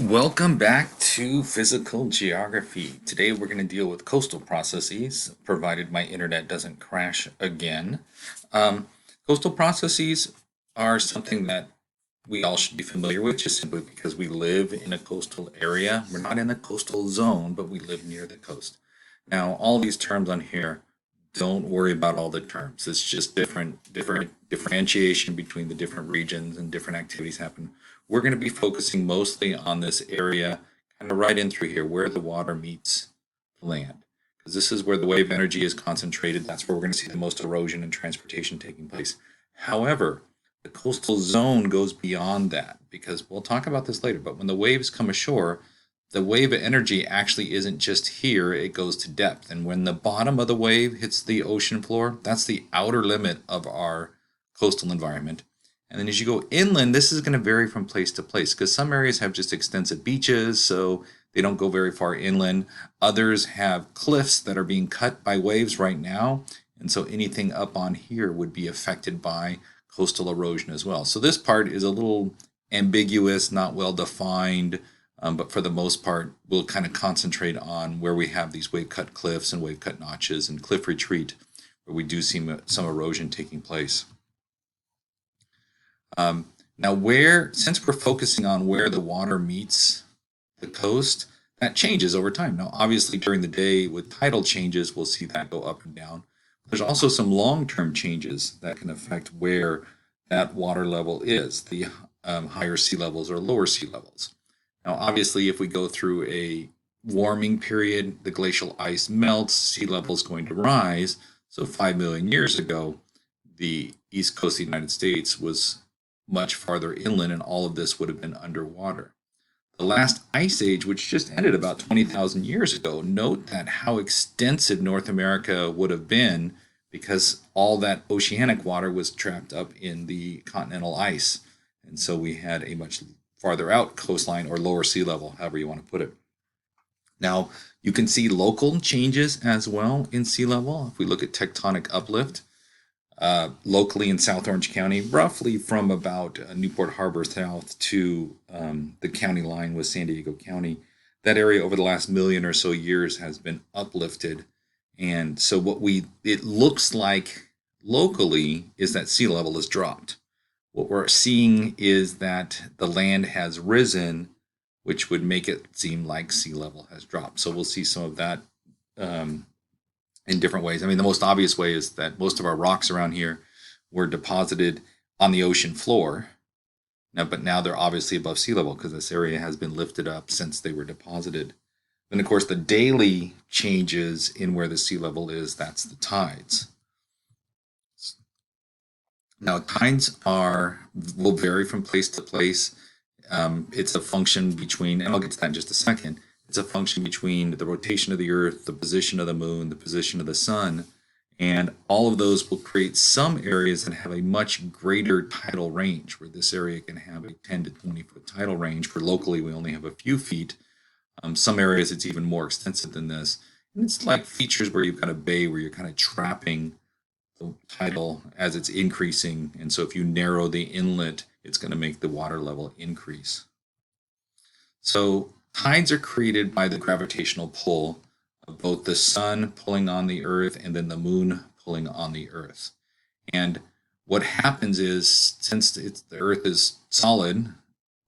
Welcome back to Physical Geography. Today we're going to deal with coastal processes, provided my internet doesn't crash again. Um, Coastal processes are something that we all should be familiar with just simply because we live in a coastal area. We're not in the coastal zone, but we live near the coast. Now, all these terms on here, don't worry about all the terms. It's just different differentiation between the different regions and different activities happen. We're going to be focusing mostly on this area, kind of right in through here, where the water meets the land. Because this is where the wave energy is concentrated. That's where we're going to see the most erosion and transportation taking place. However, the coastal zone goes beyond that because we'll talk about this later. But when the waves come ashore, the wave energy actually isn't just here, it goes to depth. And when the bottom of the wave hits the ocean floor, that's the outer limit of our coastal environment. And then as you go inland, this is going to vary from place to place because some areas have just extensive beaches, so they don't go very far inland. Others have cliffs that are being cut by waves right now. And so anything up on here would be affected by coastal erosion as well. So this part is a little ambiguous, not well defined. But for the most part, we'll kind of concentrate on where we have these wave cut cliffs and wave cut notches and cliff retreat, where we do see some erosion taking place. Now, since we're focusing on where the water meets the coast, that changes over time. Now, obviously, during the day with tidal changes, we'll see that go up and down. There's also some long-term changes that can affect where that water level is, the higher sea levels or lower sea levels. Now, obviously, if we go through a warming period, the glacial ice melts, sea level is going to rise. So 5 million years ago, the east coast of the United States was much farther inland, and all of this would have been underwater. The last ice age, which just ended about 20,000 years ago, note that how extensive North America would have been because all that oceanic water was trapped up in the continental ice. And so we had a much farther out coastline or lower sea level, however you want to put it. Now, you can see local changes as well in sea level. If we look at tectonic uplift, locally in South Orange County, roughly from about Newport Harbor south to the county line with San Diego County, that area over the last million or so years has been uplifted. And so it looks like locally is that sea level has dropped. What we're seeing is that the land has risen, which would make it seem like sea level has dropped. So we'll see some of that in different ways. I mean, the most obvious way is that most of our rocks around here were deposited on the ocean floor. But now they're obviously above sea level because this area has been lifted up since they were deposited. Then, of course, the daily changes in where the sea level is, that's the tides. Now, tides will vary from place to place. It's a function between, and I'll get to that in just a second. It's a function between the rotation of the Earth, the position of the Moon, the position of the Sun, and all of those will create some areas that have a much greater tidal range, where this area can have a 10 to 20 foot tidal range. For locally, we only have a few feet. Some areas it's even more extensive than this. And it's like features where you've got a bay where you're kind of trapping the tidal as it's increasing. And so if you narrow the inlet, it's going to make the water level increase. So tides are created by the gravitational pull of both the sun pulling on the earth and then the moon pulling on the earth. And what happens is, since the earth is solid,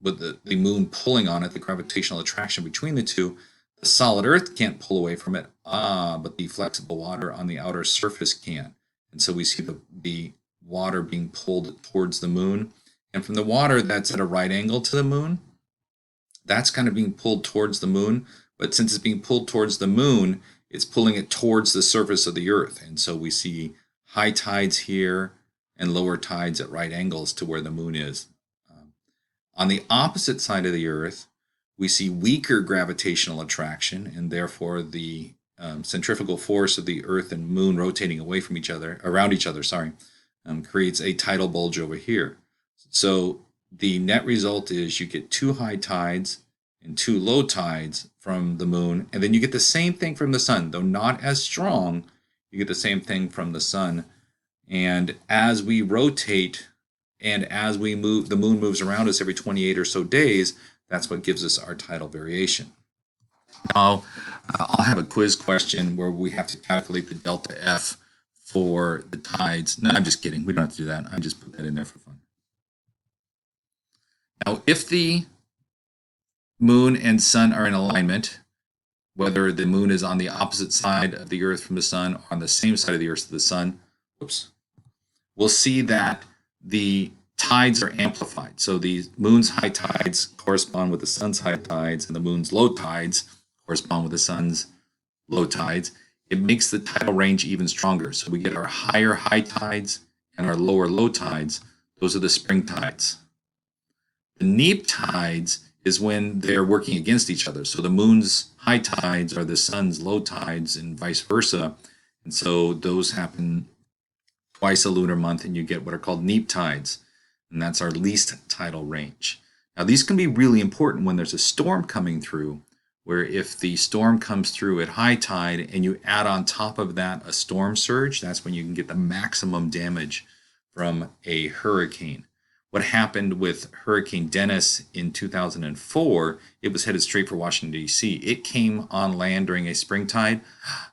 with the moon pulling on it, the gravitational attraction between the two, the solid earth can't pull away from it, but the flexible water on the outer surface can. And so we see the water being pulled towards the moon. And from the water that's at a right angle to the moon, that's kind of being pulled towards the moon. But since it's being pulled towards the moon, it's pulling it towards the surface of the earth. And so we see high tides here and lower tides at right angles to where the moon is. On the opposite side of the earth, we see weaker gravitational attraction, and therefore the centrifugal force of the earth and moon rotating away from each other, around each other, creates a tidal bulge over here. So the net result is you get 2 high tides and 2 low tides from the moon, and then you get the same thing from the sun, though not as strong. You get the same thing from the sun. And as we rotate and as we move, the moon moves around us every 28 or so days, That's what gives us our tidal variation. Now, I'll have a quiz question where we have to calculate the delta F for the tides. No, I'm just kidding. We don't have to do that. I just put that in there for fun. Now, if the moon and sun are in alignment, whether the moon is on the opposite side of the Earth from the sun or on the same side of the Earth to the sun, we'll see that the tides are amplified. So the moon's high tides correspond with the sun's high tides, and the moon's low tides correspond with the sun's low tides. It makes the tidal range even stronger. So we get our higher high tides and our lower low tides. Those are the spring tides. The neap tides is when they're working against each other. So the moon's high tides are the sun's low tides and vice versa. And so those happen twice a lunar month, and you get what are called neap tides. And that's our least tidal range. Now, these can be really important when there's a storm coming through, where if the storm comes through at high tide and you add on top of that a storm surge, that's when you can get the maximum damage from a hurricane. What happened with Hurricane Dennis in 2004, it was headed straight for Washington, D.C. It came on land during a spring tide,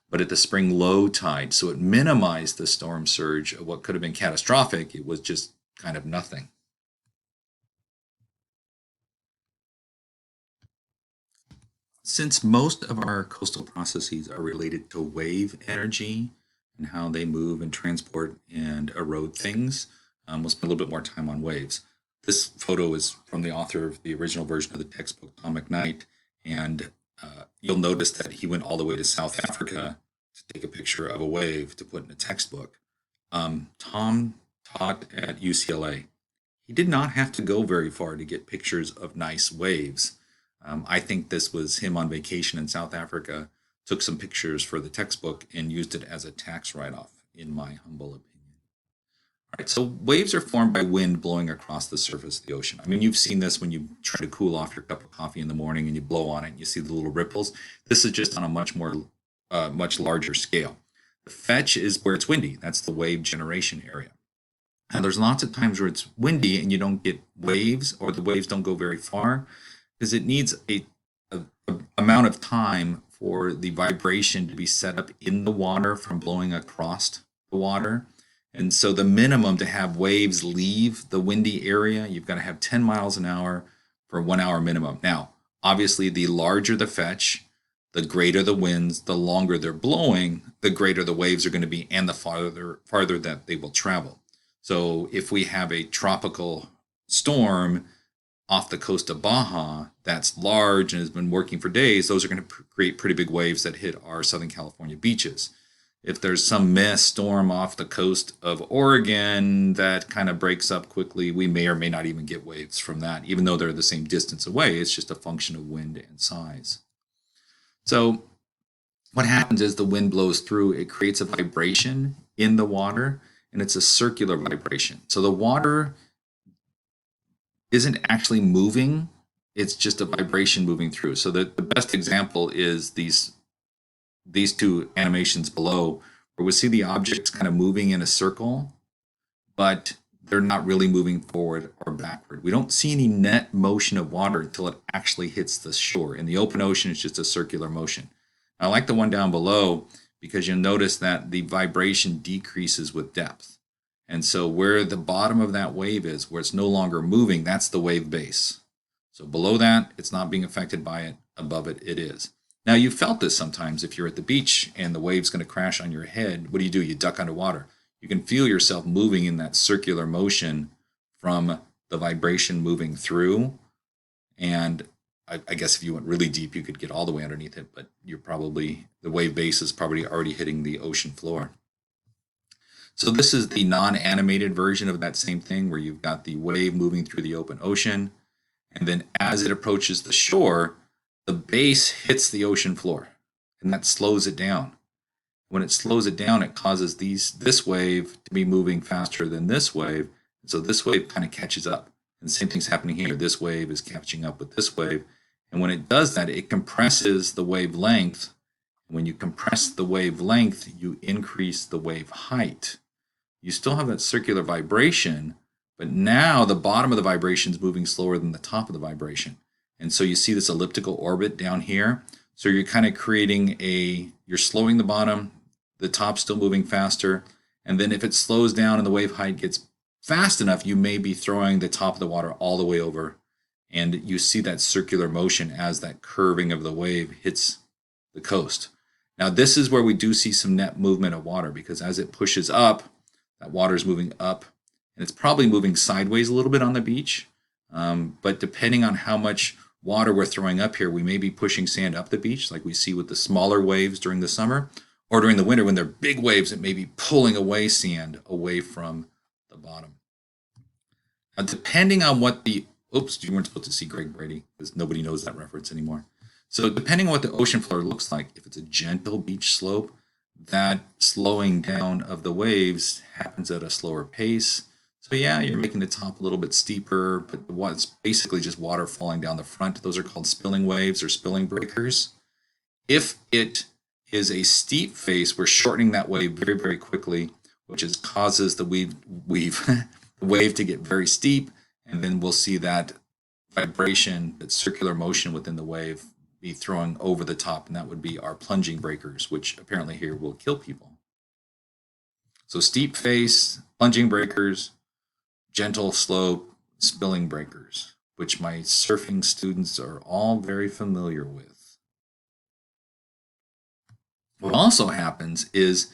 but at the spring low tide. So it minimized the storm surge of what could have been catastrophic. It was just kind of nothing. Since most of our coastal processes are related to wave energy and how they move and transport and erode things, we'll spend a little bit more time on waves. This photo is from the author of the original version of the textbook, Tom McKnight, and you'll notice that he went all the way to South Africa to take a picture of a wave to put in a textbook. Tom taught at UCLA. He did not have to go very far to get pictures of nice waves. I think this was him on vacation in South Africa, took some pictures for the textbook and used it as a tax write-off, in my humble opinion. All right, so waves are formed by wind blowing across the surface of the ocean. I mean, you've seen this when you try to cool off your cup of coffee in the morning and you blow on it and you see the little ripples. This is just on a much larger scale. The fetch is where it's windy. That's the wave generation area. And there's lots of times where it's windy and you don't get waves, or the waves don't go very far, because it needs a amount of time for the vibration to be set up in the water from blowing across the water. And so the minimum to have waves leave the windy area, you've got to have 10 miles an hour for 1 hour minimum. Now, obviously, the larger the fetch, the greater the winds, the longer they're blowing, the greater the waves are going to be, and the farther that they will travel. So if we have a tropical storm off the coast of Baja that's large and has been working for days, those are going to create pretty big waves that hit our Southern California beaches. If there's some mist storm off the coast of Oregon that kind of breaks up quickly, we may or may not even get waves from that, even though they're the same distance away. It's just a function of wind and size. So what happens is the wind blows through, it creates a vibration in the water, and it's a circular vibration. So the water isn't actually moving, it's just a vibration moving through. So the best example is these two animations below, where we see the objects kind of moving in a circle, but they're not really moving forward or backward. We don't see any net motion of water until it actually hits the shore. In the open ocean, it's just a circular motion. I like the one down below because you'll notice that the vibration decreases with depth. And so where the bottom of that wave is, where it's no longer moving, that's the wave base. So below that, it's not being affected by it. Above it, it is. Now, you've felt this sometimes if you're at the beach and the wave's going to crash on your head. What do? You duck underwater. You can feel yourself moving in that circular motion from the vibration moving through. And I guess if you went really deep, you could get all the way underneath it, but the wave base is probably already hitting the ocean floor. So this is the non-animated version of that same thing, where you've got the wave moving through the open ocean. And then as it approaches the shore, the base hits the ocean floor, and that slows it down. When it slows it down, it causes this wave to be moving faster than this wave. And so this wave kind of catches up. And the same thing's happening here. This wave is catching up with this wave. And when it does that, it compresses the wavelength. When you compress the wavelength, you increase the wave height. You still have that circular vibration, but now the bottom of the vibration is moving slower than the top of the vibration. And so you see this elliptical orbit down here. So you're kind of creating you're slowing the bottom, the top still moving faster. And then if it slows down and the wave height gets fast enough, you may be throwing the top of the water all the way over. And you see that circular motion as that curving of the wave hits the coast. Now, this is where we do see some net movement of water, because as it pushes up, that water is moving up, and it's probably moving sideways a little bit on the beach. But depending on how much water we're throwing up here, we may be pushing sand up the beach, like we see with the smaller waves during the summer, or during the winter when they're big waves, it may be pulling away sand away from the bottom. Now, depending on what the oops, you weren't supposed to see Greg Brady, because nobody knows that reference anymore. So depending on what the ocean floor looks like, if it's a gentle beach slope, that slowing down of the waves happens at a slower pace. So yeah, you're making the top a little bit steeper, but it's basically just water falling down the front. Those are called spilling waves or spilling breakers. If it is a steep face, we're shortening that wave very, very quickly, which causes the wave to get very steep, and then we'll see that vibration, that circular motion within the wave be throwing over the top, and that would be our plunging breakers, which apparently here will kill people. So steep face, plunging breakers, gentle slope, spilling breakers, which my surfing students are all very familiar with. What also happens is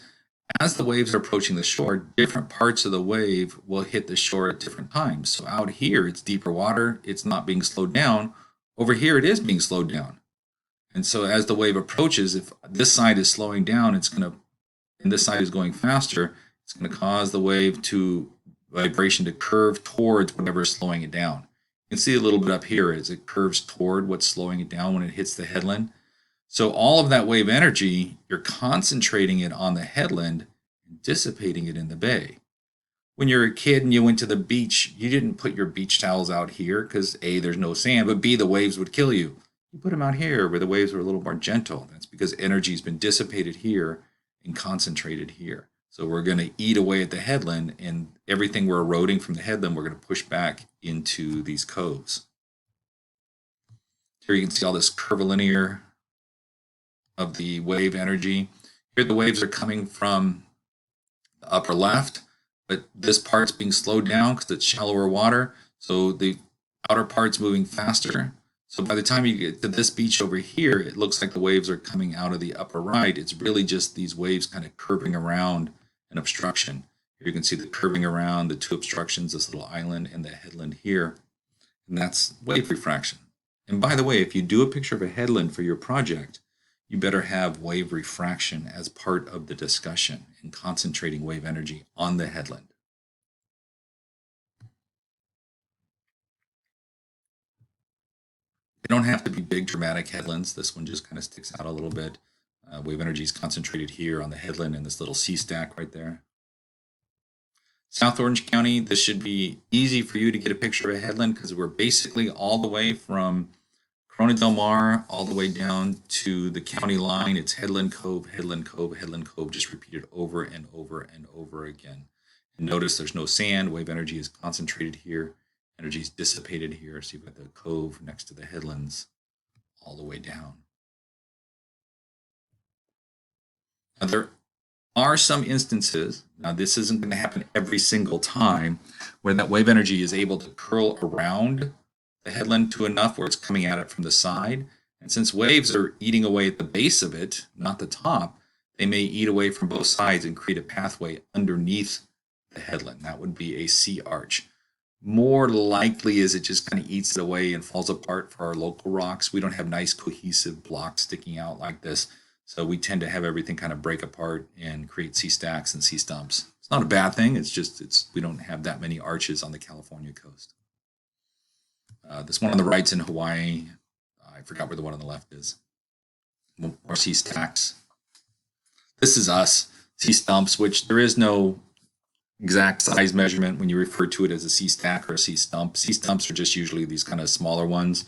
as the waves are approaching the shore, different parts of the wave will hit the shore at different times. So out here, it's deeper water. It's not being slowed down. Over here, it is being slowed down. And so as the wave approaches, if this side is slowing down, and this side is going faster, it's going to cause the vibration to curve towards whatever is slowing it down. You can see a little bit up here as it curves toward what's slowing it down when it hits the headland. So all of that wave energy, you're concentrating it on the headland and dissipating it in the bay. When you're a kid and you went to the beach, you didn't put your beach towels out here because A, there's no sand, but B, the waves would kill you. You put them out here where the waves are a little more gentle. That's because energy has been dissipated here and concentrated here. So we're going to eat away at the headland, and everything we're eroding from the headland, we're going to push back into these coves. Here you can see all this curvilinear of the wave energy. Here the waves are coming from the upper left, but this part's being slowed down because it's shallower water. So the outer part's moving faster. So by the time you get to this beach over here, it looks like the waves are coming out of the upper right. It's really just these waves kind of curving around an obstruction. Here you can see the curving around the two obstructions, this little island and the headland here. And that's wave refraction. And by the way, if you do a picture of a headland for your project, you better have wave refraction as part of the discussion and concentrating wave energy on the headland. They don't have to be big dramatic headlands. This one just kind of sticks out a little bit. Wave energy is concentrated here on the headland and this little sea stack right there. South Orange County, this should be easy for you to get a picture of a headland because we're basically all the way from Corona Del Mar all the way down to the county line. It's Headland Cove, Headland Cove, Headland Cove, just repeated over and over and over again. And notice there's no sand. Wave energy is concentrated here. Energy is dissipated here. So you've got the cove next to the headlands all the way down. Now there are some instances, now this isn't going to happen every single time, where that wave energy is able to curl around the headland to enough where it's coming at it from the side. And since waves are eating away at the base of it, not the top, they may eat away from both sides and create a pathway underneath the headland. That would be a sea arch. More likely is it just kind of eats it away and falls apart for our local rocks. We don't have nice cohesive blocks sticking out like this. So we tend to have everything kind of break apart and create sea stacks and sea stumps. It's not a bad thing. It's just we don't have that many arches on the California coast. This one on the right's in Hawaii. I forgot where the one on the left is. More sea stacks. This is us, sea stumps, which there is no exact size measurement when you refer to it as a sea stack or a sea stump. Sea stumps are just usually these kind of smaller ones.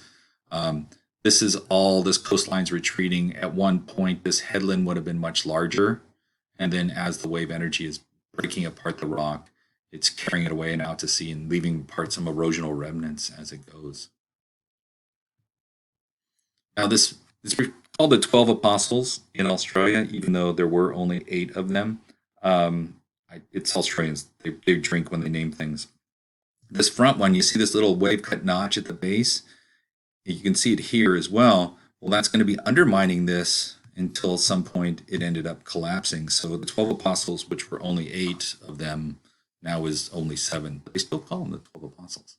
This is all this coastline's retreating. At one point, this headland would have been much larger. And then as the wave energy is breaking apart the rock, it's carrying it away and out to sea and leaving parts some erosional remnants as it goes. Now this is called the 12 Apostles in Australia, even though there were only 8 of them. It's Australians. They drink when they name things. This front one, you see this little wave cut notch at the base. You can see it here as well. Well, that's going to be undermining this until some point it ended up collapsing. So the 12 apostles, which were only 8 of them, now is only 7. But they still call them the 12 apostles.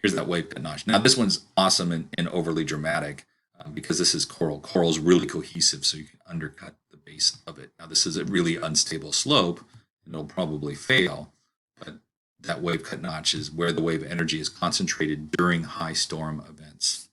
Here's that wave cut notch. Now this one's awesome and overly dramatic because this is coral. Coral is really cohesive, so you can undercut the base of it. Now this is a really unstable slope, and it'll probably fail. But that wave cut notch is where the wave energy is concentrated during high storm events.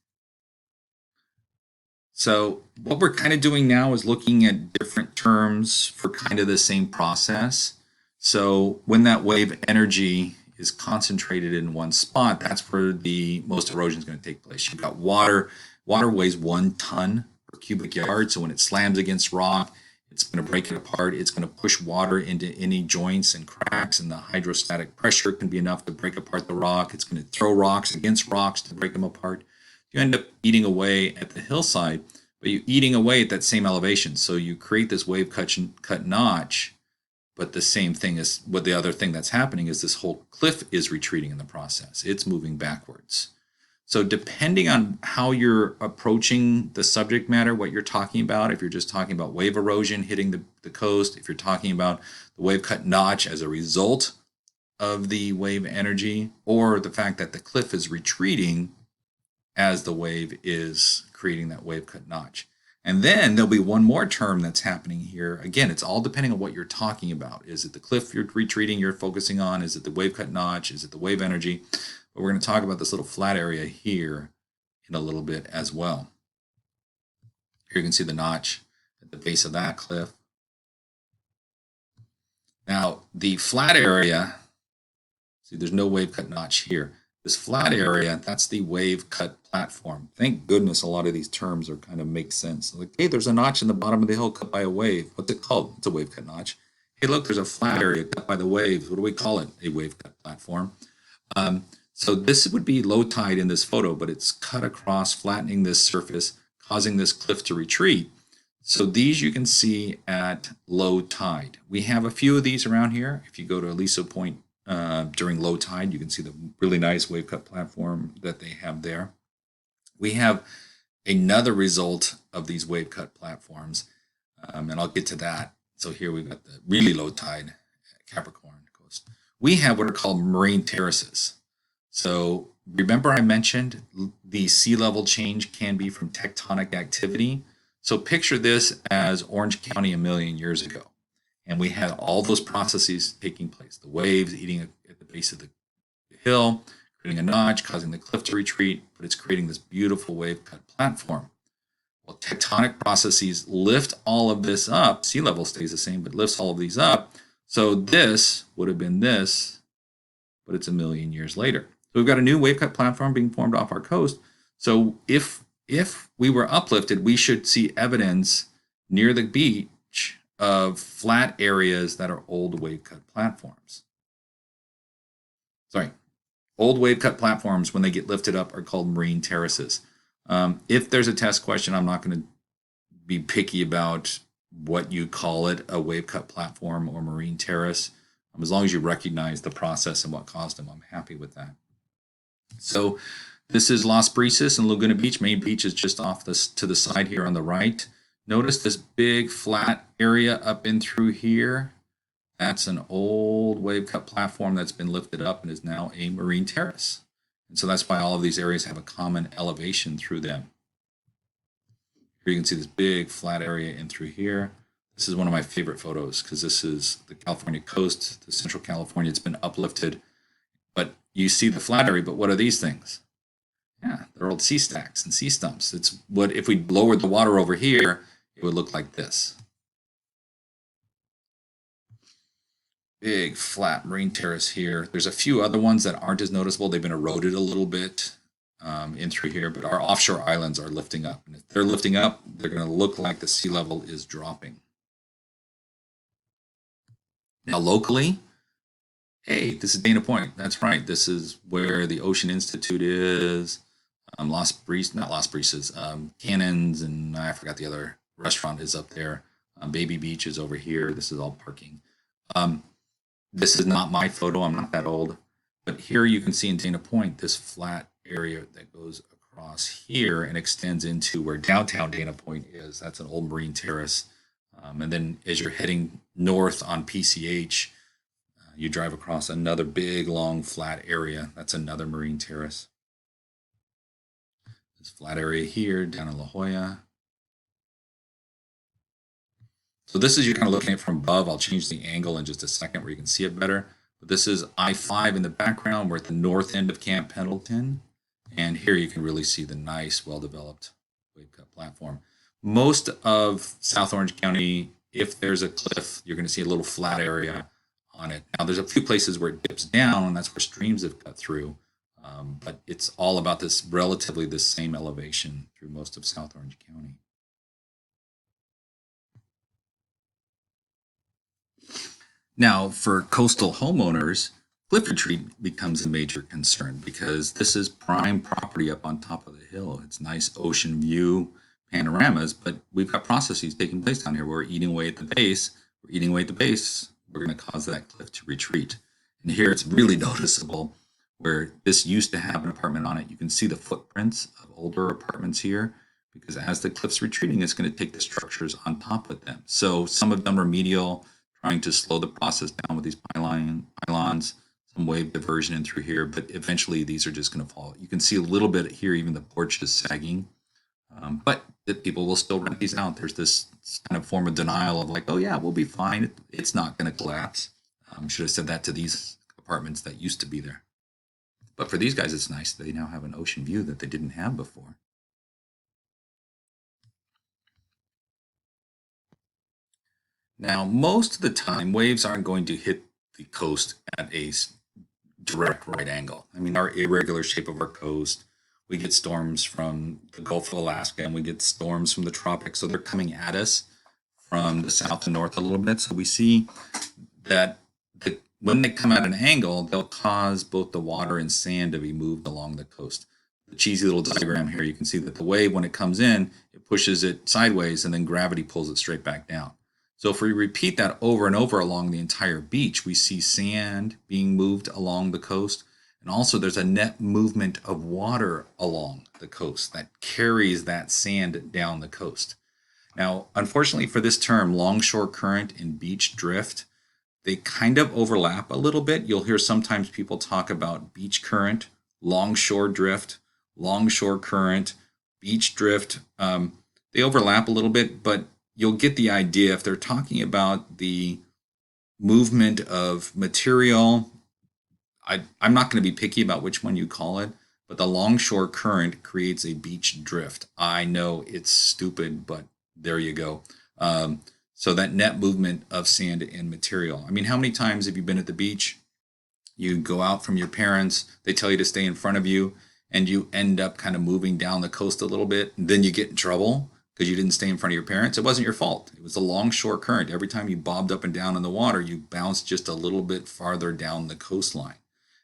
So what we're kind of doing now is looking at different terms for kind of the same process. So when that wave energy is concentrated in one spot, that's where the most erosion is going to take place. You've got water. Water weighs 1 ton per cubic yard. So when it slams against rock, it's going to break it apart. It's going to push water into any joints and cracks, and the hydrostatic pressure can be enough to break apart the rock. It's going to throw rocks against rocks to break them apart. You end up eating away at the hillside, but you're eating away at that same elevation. So you create this wave cut notch, but the same thing is what the other thing that's happening is this whole cliff is retreating in the process. It's moving backwards. So depending on how you're approaching the subject matter, what you're talking about, if you're just talking about wave erosion hitting the coast, if you're talking about the wave cut notch as a result of the wave energy, or the fact that the cliff is retreating as the wave is creating that wave cut notch. And then there'll be one more term that's happening here. Again, it's all depending on what you're talking about. Is it the cliff you're retreating, you're focusing on? Is it the wave cut notch? Is it the wave energy? But we're going to talk about this little flat area here in a little bit as well. Here you can see the notch at the base of that cliff. Now, the flat area, see there's no wave cut notch here. This flat area, that's the wave cut platform. Thank goodness a lot of these terms are kind of make sense. Like, hey, there's a notch in the bottom of the hill cut by a wave. What's it called? It's a wave cut notch. Hey, look, there's a flat area cut by the waves. What do we call it? A wave cut platform. So this would be low tide in this photo, but it's cut across, flattening this surface, causing this cliff to retreat. So these you can see at low tide. We have a few of these around here. If you go to Aliso Point during low tide, you can see the really nice wave cut platform that they have there. We have another result of these wave cut platforms, and I'll get to that. So here we've got the really low tide Capricorn coast. We have what are called marine terraces. So remember I mentioned the sea level change can be from tectonic activity. So picture this as Orange County a million years ago. And we had all those processes taking place. The waves eating at the base of the hill, creating a notch, causing the cliff to retreat, but it's creating this beautiful wave cut platform. Well, tectonic processes lift all of this up. Sea level stays the same, but lifts all of these up. So this would have been this, but it's a million years later. So we've got a new wave cut platform being formed off our coast. So if we were uplifted, we should see evidence near the beach of flat areas that are old wave cut platforms. Sorry, old wave cut platforms, when they get lifted up, are called marine terraces. If there's a test question, I'm not going to be picky about what you call it, a wave cut platform or marine terrace. As long as you recognize the process and what caused them, I'm happy with that. So this is Las Brisas and Laguna Beach. Main Beach is just off this to the side here on the right. Notice this big flat area up in through here. That's an old wave cut platform that's been lifted up and is now a marine terrace. And so that's why all of these areas have a common elevation through them. Here you can see this big flat area in through here. This is one of my favorite photos because this is the California coast, the Central California. It's been uplifted, but you see the flat area. But what are these things? Yeah, they're old sea stacks and sea stumps. It's what if we lowered the water over here, it would look like this. Big flat marine terrace here. There's a few other ones that aren't as noticeable. They've been eroded a little bit in through here, but our offshore islands are lifting up. And if they're lifting up, they're going to look like the sea level is dropping. Now, locally, hey, this is Dana Point. That's right. This is where the Ocean Institute is. Not Las Brisas, Cannons, and I forgot the other restaurant is up there. Baby Beach is over here. This is all parking. Um, this is not my photo. I'm not that old. But here you can see in Dana Point this flat area that goes across here and extends into where downtown Dana Point is. That's an old Marine Terrace. And then as you're heading north on PCH, you drive across another big, long, flat area. That's another Marine Terrace. This flat area here down in La Jolla. So this is, you're kind of looking at it from above. I'll change the angle in just a second where you can see it better. But this is I-5 in the background. We're at the north end of Camp Pendleton. And here you can really see the nice, well-developed wave cut platform. Most of South Orange County, if there's a cliff, you're going to see a little flat area on it. Now, there's a few places where it dips down, and that's where streams have cut through. But it's all about this relatively the same elevation through most of South Orange County. Now, for coastal homeowners, cliff retreat becomes a major concern because this is prime property up on top of the hill. It's nice ocean view panoramas, but we've got processes taking place down here. We're eating away at the base. We're eating away at the base. We're going to cause that cliff to retreat. And here it's really noticeable where this used to have an apartment on it. You can see the footprints of older apartments here because as the cliff's retreating, it's going to take the structures on top of them. So some have done remedial, trying to slow the process down with these pylons, some wave diversion in through here, but eventually these are just going to fall. You can see a little bit here, even the porch is sagging, but the people will still rent these out. There's this kind of form of denial of like, oh yeah, we'll be fine. It's not going to collapse. Should have said that to these apartments that used to be there. But for these guys, it's nice. They now have an ocean view that they didn't have before. Now, most of the time, waves aren't going to hit the coast at a direct right angle. I mean, our irregular shape of our coast, we get storms from the Gulf of Alaska and we get storms from the tropics. So they're coming at us from the south and north a little bit. So we see that when they come at an angle, they'll cause both the water and sand to be moved along the coast. The cheesy little diagram here, you can see that the wave, when it comes in, it pushes it sideways and then gravity pulls it straight back down. So if we repeat that over and over along the entire beach, we see sand being moved along the coast. And also there's a net movement of water along the coast that carries that sand down the coast. Now, unfortunately for this term, longshore current and beach drift, they kind of overlap a little bit. You'll hear sometimes people talk about beach current, longshore drift, longshore current, beach drift. They overlap a little bit, but you'll get the idea if they're talking about the movement of material. I'm not going to be picky about which one you call it, but the longshore current creates a beach drift. I know it's stupid, but there you go. So that net movement of sand and material. I mean, how many times have you been at the beach? You go out from your parents, they tell you to stay in front of you, and you end up kind of moving down the coast a little bit, and then you get in trouble because you didn't stay in front of your parents. It wasn't your fault. It was the longshore current. Every time you bobbed up and down in the water, you bounced just a little bit farther down the coastline.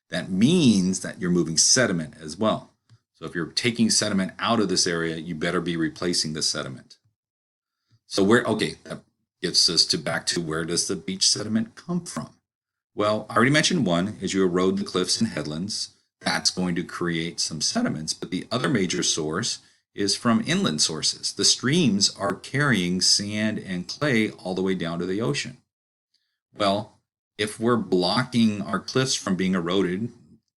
That means that you're moving sediment as well. So if you're taking sediment out of this area, you better be replacing the sediment. So that gets us back to where does the beach sediment come from? Well, I already mentioned one, as you erode the cliffs and headlands, that's going to create some sediments, but the other major source is from inland sources. The streams are carrying sand and clay all the way down to the ocean. Well, if we're blocking our cliffs from being eroded,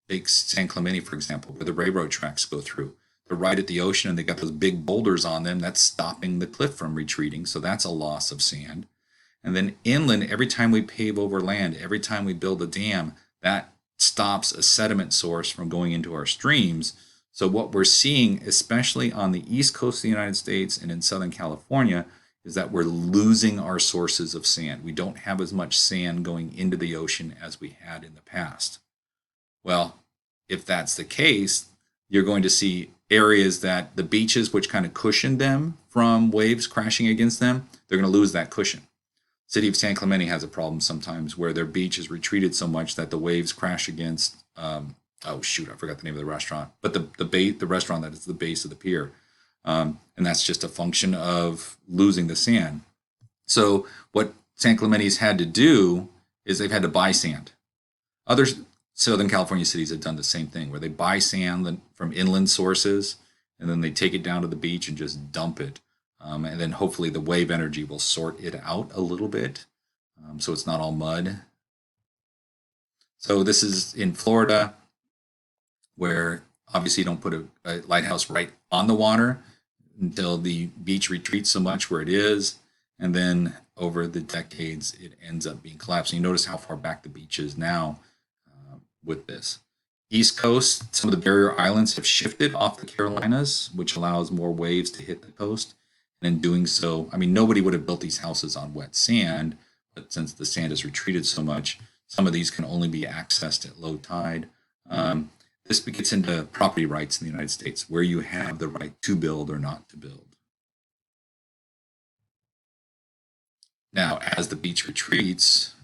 take San Clemente, for example, where the railroad tracks go through. They're right at the ocean and they got those big boulders on them. That's stopping the cliff from retreating. So that's a loss of sand. And then inland, every time we pave over land, every time we build a dam, that stops a sediment source from going into our streams. So what we're seeing, especially on the east coast of the United States and in Southern California, is that we're losing our sources of sand. We don't have as much sand going into the ocean as we had in the past. Well, if that's the case, you're going to see areas that the beaches, which kind of cushioned them from waves crashing against them, they're going to lose that cushion. City of San Clemente has a problem sometimes where their beach is retreated so much that the waves crash against oh shoot, I forgot the name of the restaurant, but the restaurant that is the base of the pier, and that's just a function of losing the sand. So what San Clemente's had to do is they've had to buy sand. Other Southern California cities have done the same thing, where they buy sand from inland sources, and then they take it down to the beach and just dump it, and then hopefully the wave energy will sort it out a little bit, so it's not all mud. So this is in Florida, where obviously you don't put a lighthouse right on the water until the beach retreats so much where it is, and then over the decades it ends up being collapsed. And you notice how far back the beach is now with this. East Coast, some of the barrier islands have shifted off the Carolinas, which allows more waves to hit the coast. And in doing so, I mean, nobody would have built these houses on wet sand, but since the sand has retreated so much, some of these can only be accessed at low tide. This gets into property rights in the United States, where you have the right to build or not to build. Now, as the beach retreats,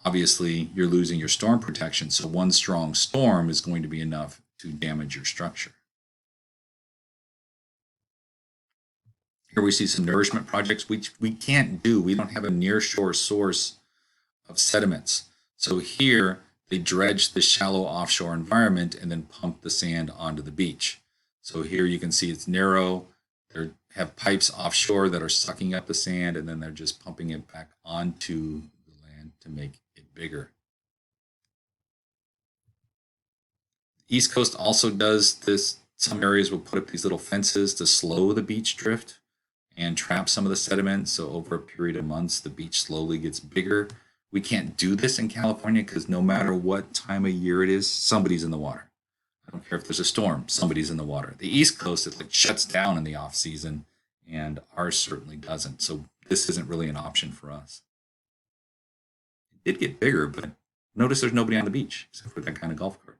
obviously you're losing your storm protection. So one strong storm is going to be enough to damage your structure. Here we see some nourishment projects, which we can't do. We don't have a near shore source of sediments. So here they dredge the shallow offshore environment and then pump the sand onto the beach. So here you can see it's narrow. They have pipes offshore that are sucking up the sand, and then they're just pumping it back onto the land to make it bigger. The East Coast also does this. Some areas will put up these little fences to slow the beach drift and trap some of the sediment. So over a period of months, the beach slowly gets bigger. We can't do this in California because no matter what time of year it is, somebody's in the water. I don't care if there's a storm, somebody's in the water. The East Coast, it like shuts down in the off season, and ours certainly doesn't. So this isn't really an option for us. It did get bigger, but notice there's nobody on the beach except for that kind of golf cart.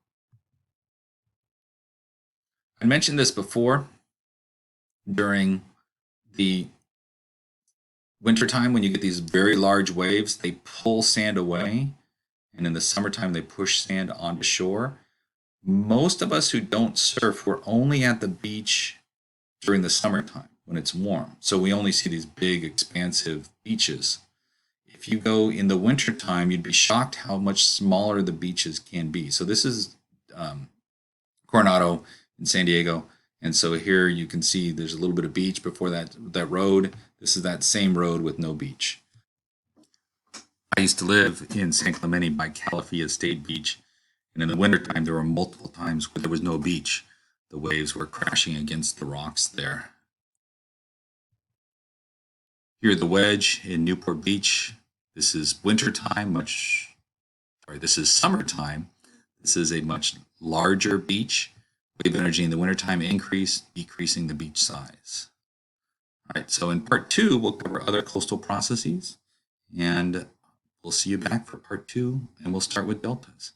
I mentioned this before. During the wintertime, when you get these very large waves, they pull sand away, and in the summertime, they push sand onto shore. Most of us who don't surf, we're only at the beach during the summertime when it's warm. So we only see these big, expansive beaches. If you go in the wintertime, you'd be shocked how much smaller the beaches can be. So this is Coronado in San Diego. And so here you can see there's a little bit of beach before that road. This is that same road with no beach. I used to live in San Clemente by Calafia State Beach. And in the wintertime, there were multiple times where there was no beach. The waves were crashing against the rocks there. Here, the Wedge in Newport Beach. This is wintertime, this is summertime. This is a much larger beach. Wave energy in the wintertime increased, decreasing the beach size. All right, so in part 2, we'll cover other coastal processes, and we'll see you back for part 2, and we'll start with deltas.